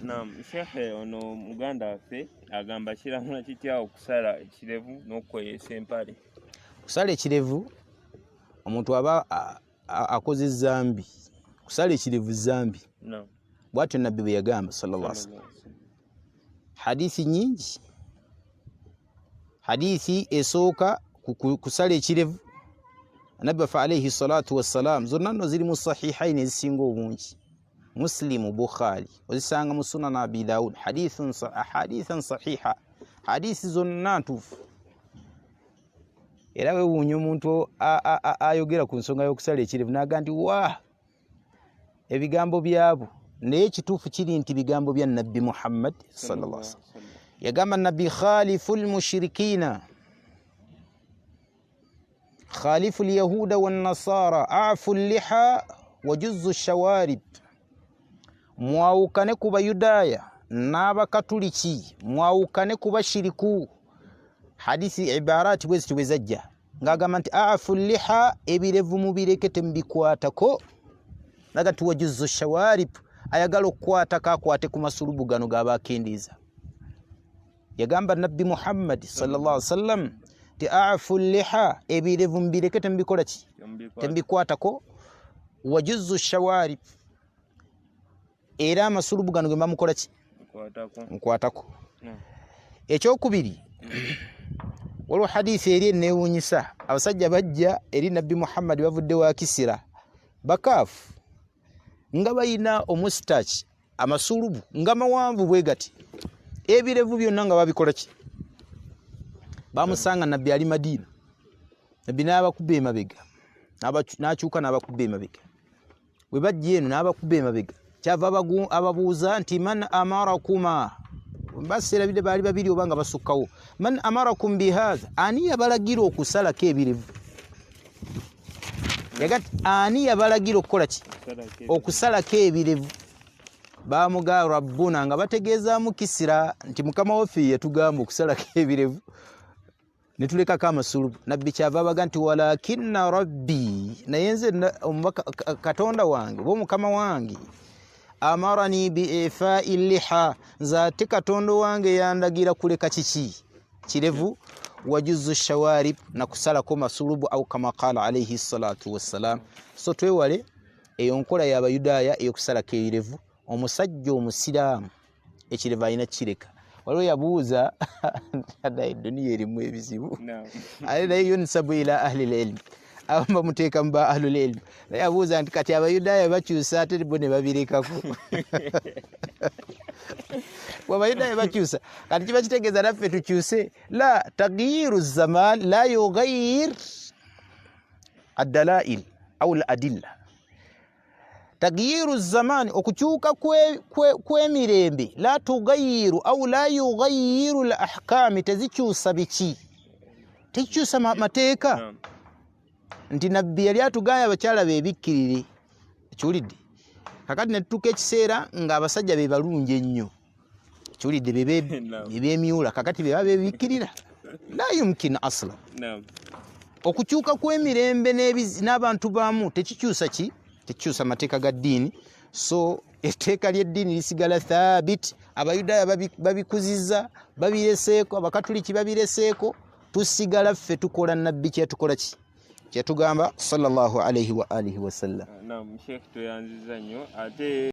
Naam, Sheikh ono muganda waffe agamba kiramula kitya okusala ekirevu n'okweyeesa empale. Kusala ekirevu omuntu aba akoze zambi. Kusala ekirevu zambi. Naam. Bwatyo nabbi bwe yagamba sallallahu alaihi wasallam. Hadithi nyingi. Hadithi esooka kusala ekirevu nabbi fa alayhi salatu wassalam zonna nno ziri mu sahihaini ezisinga obungi. Muslim, Bukhari, ozisanga mu Sunan Abi Daud, hadithan sahiha, hadithi zonna ntuufu. Era weewuunya omuntu ayogera ku nsonga y'okusala ekirevu n'aga nti wa ebigambo byabo, naye ekituufu kiri nti bigambo bya nabbi Muhammad sallallahu alaihi wasallam. Yagamba nabbi khaliful mushrikina, khalifu lyahuda wannasara, afu liha wajuzzu shawarib. Mwawukane ku bayudaaya n'abakatuliki, mwawukane ku bashiriku. Hadithi ibarati bwezi bwe zajja ng'agamba nti afu liha, ebirevu mubirekete mubikwatako. Naga tuwajuzzu shawarib, ayagala okukwatako akwate ku masulubu gano g'abakendeeza. Yagamba nabbi Muhammad sallallahu alaihi wasallam ti afu liha, ebirevu mubirekete mubikola ki? Tembikwatako. Wajuzzu shawarib, era amasulubu gano ge bamukola ki? Nkwatako. Ekyokubiri, waliwo hadithi eri enneewuunyisa. Abasajja bajja eri nabbi Muhammad bavudde wa Kisira, bakaafu nga bayina omustachi, amasulubu nga mawanvu bwe gati, ebirevu byonna nga babikola ki? Bamusanga nabbi ali Madina, nabbi n'abakuba emabega, n'akyuka n'abakuba emabega. Bwe bajja eno n'abakuba emabega, kyava ababuuza nti man amarakuma, baserabide baali babiri obanga basukkawo, man amarakum bihaza, ani yabalagira okusalako ebirevu? Yagati ani yabalagira okukola ki? Okusalako ebirevu. Bamuga rabbuna, nga bategeezaamu Kisira nti mukama waffe yatugamba okusalako ebirevu ne tulekako amasulubu. Nabbi kyava abaga nti walakinna rabbi, naye nze Katonda wange oba mukama wange, amarani biifai liha, nzate Katonda wange yandagira kuleka kiki? Kirevu. Wajuzzu shawarib, na kusalako masulubu, au kama qala alayhi salatu wassalam. So twewale eyo nkola y'Abayudaaya ey'okusalako ebirevu. Omusajja omusiraamu ekirevu alina kireka. Waliwo yabuuza adda duniya erimu ebizibu, naye yunsabu ila ahli ilm, abamu bamuteeka mu ba ahlul ilm. Naye abuuza nti kati Abayudaaya bakyusa ate bo ne babirekako. Abayudaaya bakyusa kati kiba kitegeeza naffe tukyuse? La, taghyiru zaman la yughayyir ad-dalail au al-adilla. Taghyiru zaman, okukyuka kw'emirembe, la tughayyiru au la yughayyiru al-ahkam, tezikyusa biki? Tekikyusa mateeka. Nti nabbi yali atugaya abakyala bebikkirire, kiwulidde. Kakati ne tutuuka ekiseera ng'abasajja be balungi ennyo, kiwulidde, bebeemyula, kakati beba bebikkirira. La yumkin asla. Okukyuka kw'emirembe n'abantu baamu tekikyusa ki? Tekikyusa mateeka ga ddiini. So etteeka ly'eddiini lisigala thabit. Abayudaaya babikuzizza, babireseeko, abakatuliki babireseeko, tusigala ffe tukola nabbi kyatukola ki? Kyatugamba sallallahu alayhi wa alihi wa sallam. Naam, Sheikh tuyanziza nnyo ate